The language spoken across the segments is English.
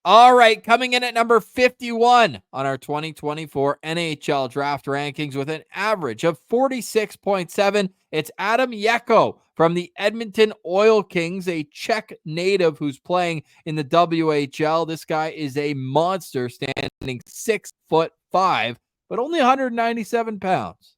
All right, coming in at number 51 on our 2024 NHL draft rankings with an average of 46.7, it's Adam Jecho from the Edmonton Oil Kings, a Czech native who's playing in the WHL. This guy is a monster, standing 6'5", but only 197 pounds.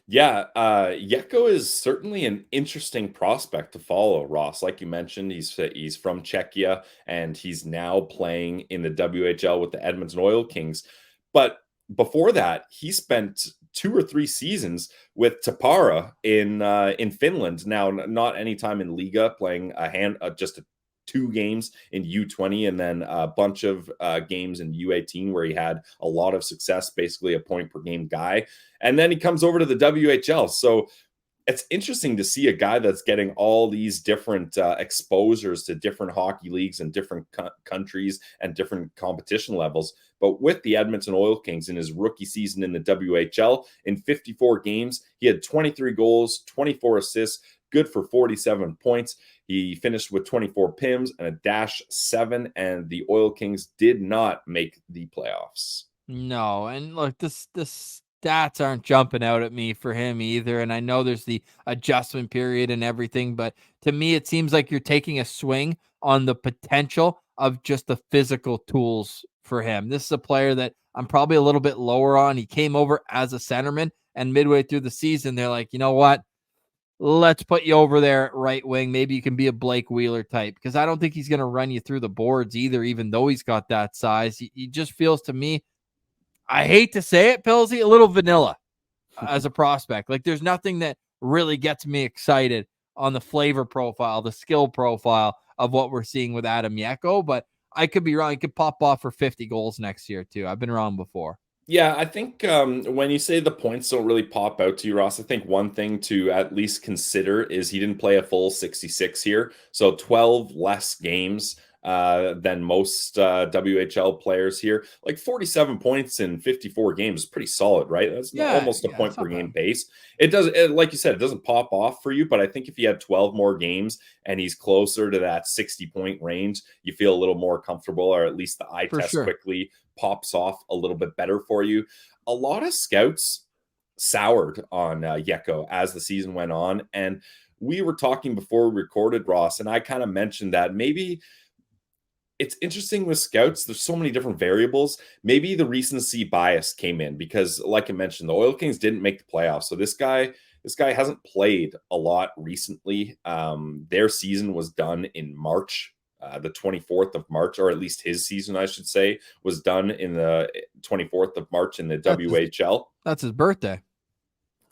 Yeah, Jecho is certainly an interesting prospect to follow, Ross. Like you mentioned, he's from Czechia, and he's now playing in the WHL with the Edmonton Oil Kings. But before that, he spent 2 or 3 seasons with Tappara in Finland. Now, not any time in Liga, playing just 2 games in U20, and then a bunch of games in U18 where he had a lot of success, basically a point per game guy. And then he comes over to the WHL. So it's interesting to see a guy that's getting all these different exposures to different hockey leagues and different countries and different competition levels. But with the Edmonton Oil Kings in his rookie season in the WHL, in 54 games, he had 23 goals, 24 assists, good for 47 points. He finished with 24 PIMs and a -7, and the Oil Kings did not make the playoffs. No, and look, this stats aren't jumping out at me for him either. And I know there's the adjustment period and everything, but to me, it seems like you're taking a swing on the potential of just the physical tools for him. This is a player that I'm probably a little bit lower on. He came over as a centerman, and midway through the season, they're like, you know what? Let's put you over there at right wing. Maybe you can be a Blake Wheeler type, because I don't think he's going to run you through the boards either, even though he's got that size. He just feels to me, I hate to say it, Pillsy, a little vanilla as a prospect. Like, there's nothing that really gets me excited on the flavor profile, the skill profile of what we're seeing with Adam Jecho, but I could be wrong. He could pop off for 50 goals next year too. I've been wrong before. Yeah, I think when you say the points don't really pop out to you, Ross, I think one thing to at least consider is he didn't play a full 66 here. So 12 less games than most WHL players here. Like 47 points in 54 games is pretty solid, right? That's almost a point per game pace. Like you said, it doesn't pop off for you, but I think if he had 12 more games and he's closer to that 60-point range, you feel a little more comfortable, or at least the eye test quickly pops off a little bit better for you. A lot of scouts soured on Jecho as the season went on. And we were talking before we recorded, Ross, and I kind of mentioned that maybe it's interesting with scouts. There's so many different variables. Maybe the recency bias came in because, like I mentioned, the Oil Kings didn't make the playoffs. So this guy hasn't played a lot recently. Their season was done in March. The 24th of March, or at least his season, I should say, was done in the 24th of March in the WHL. That's his birthday.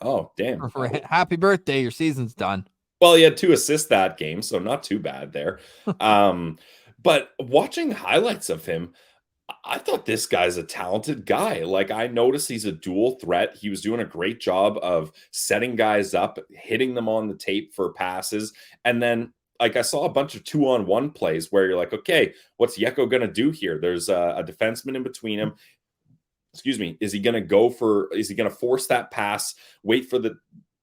Oh, damn. Happy birthday. Your season's done. Well, he had 2 assists that game, so not too bad there. But watching highlights of him, I thought this guy's a talented guy. Like, I noticed he's a dual threat. He was doing a great job of setting guys up, hitting them on the tape for passes, and then like I saw a bunch of 2-on-1 plays where you're like, okay, what's Jecho going to do here? There's a defenseman in between him. Excuse me. Is he going to force that pass, wait for the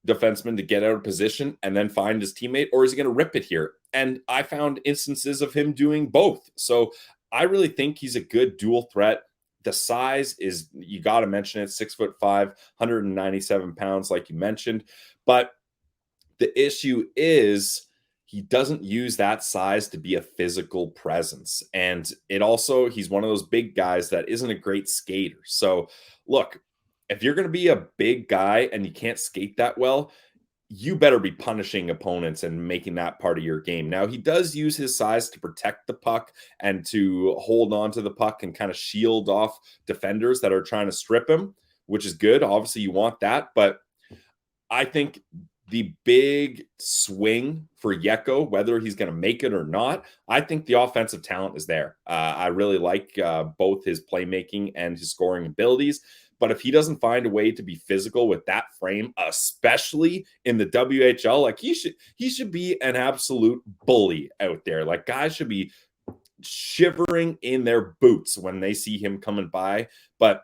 defenseman to get out of position and then find his teammate, or is he going to rip it here? And I found instances of him doing both. So I really think he's a good dual threat. The size is, you got to mention it, 6'5", 197 pounds, like you mentioned. But the issue is, he doesn't use that size to be a physical presence. And he's one of those big guys that isn't a great skater. So look, if you're going to be a big guy and you can't skate that well, you better be punishing opponents and making that part of your game. Now, he does use his size to protect the puck and to hold on to the puck and kind of shield off defenders that are trying to strip him, which is good. Obviously, you want that. But I think the big swing for Jecho, whether he's going to make it or not, I think the offensive talent is there. I really like both his playmaking and his scoring abilities. But if he doesn't find a way to be physical with that frame, especially in the WHL, like he should be an absolute bully out there. Like, guys should be shivering in their boots when they see him coming by. But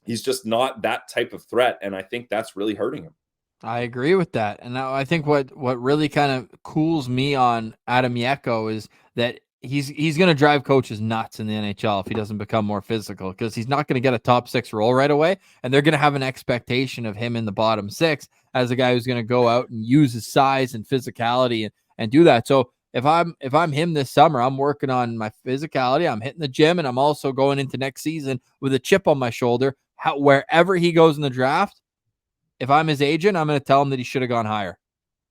he's just not that type of threat, and I think that's really hurting him. I agree with that. And I think what really kind of cools me on Adam Jecho is that he's going to drive coaches nuts in the NHL if he doesn't become more physical, because he's not going to get a top 6 role right away, and they're going to have an expectation of him in the bottom 6 as a guy who's going to go out and use his size and physicality and do that. So if I'm him this summer, I'm working on my physicality, I'm hitting the gym, and I'm also going into next season with a chip on my shoulder. Wherever he goes in the draft, if I'm his agent, I'm going to tell him that he should have gone higher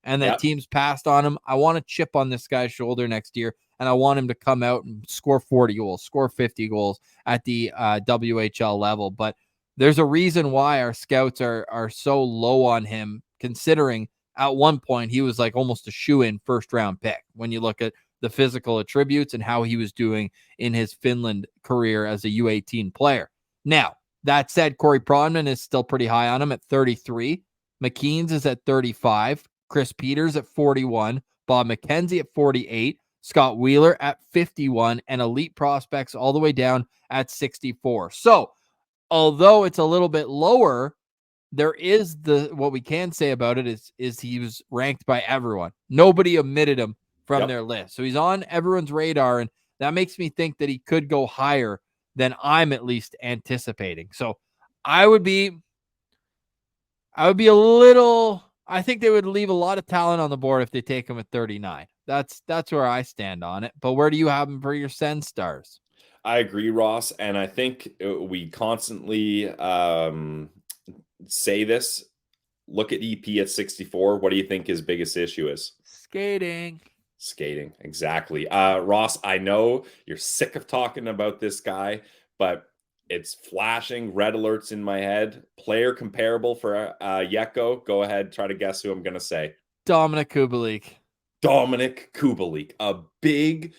and that teams passed on him. I want a chip on this guy's shoulder next year, and I want him to come out and score 40 goals, score 50 goals at the WHL level. But there's a reason why our scouts are so low on him, considering at one point he was like almost a shoe-in first-round pick when you look at the physical attributes and how he was doing in his Finland career as a U18 player. Now, that said, Corey Pronman is still pretty high on him at 33. McKean's is at 35. Chris Peters at 41. Bob McKenzie at 48. Scott Wheeler at 51. And elite prospects all the way down at 64. So, although it's a little bit lower, there is what we can say about it is he was ranked by everyone. Nobody omitted him from their list. So he's on everyone's radar, and that makes me think that he could go higher than I'm at least anticipating. So I would be a little, I think they would leave a lot of talent on the board if they take him at 39. That's where I stand on it. But where do you have him for your Sens stars? I agree, Ross. And I think we constantly say this. Look at EP at 64. What do you think his biggest issue is? Skating. Exactly. Ross, I know you're sick of talking about this guy, but it's flashing red alerts in my head. Player comparable for Jecho. Go ahead, try to guess who I'm going to say. Dominic Kubalik, a big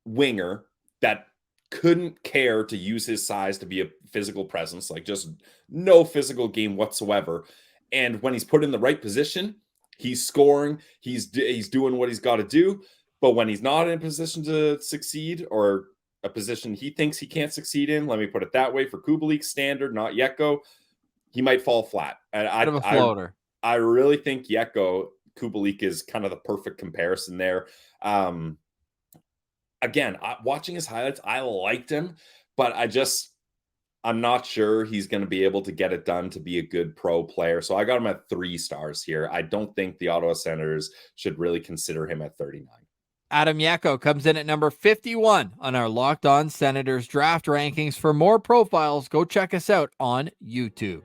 winger that couldn't care to use his size to be a physical presence, like just no physical game whatsoever. And when he's put in the right position, he's scoring, he's doing what he's got to do. But when he's not in a position to succeed, or a position he thinks he can't succeed in, let me put it that way, for Kubalik's standard, not Jecho, he might fall flat. And I really think Kubalik is kind of the perfect comparison there. Again, watching his highlights, I liked him, but I'm not sure he's going to be able to get it done to be a good pro player. So I got him at 3 stars here. I don't think the Ottawa Senators should really consider him at 39. Adam Jecho comes in at number 51 on our Locked On Senators draft rankings. For more profiles, go check us out on YouTube.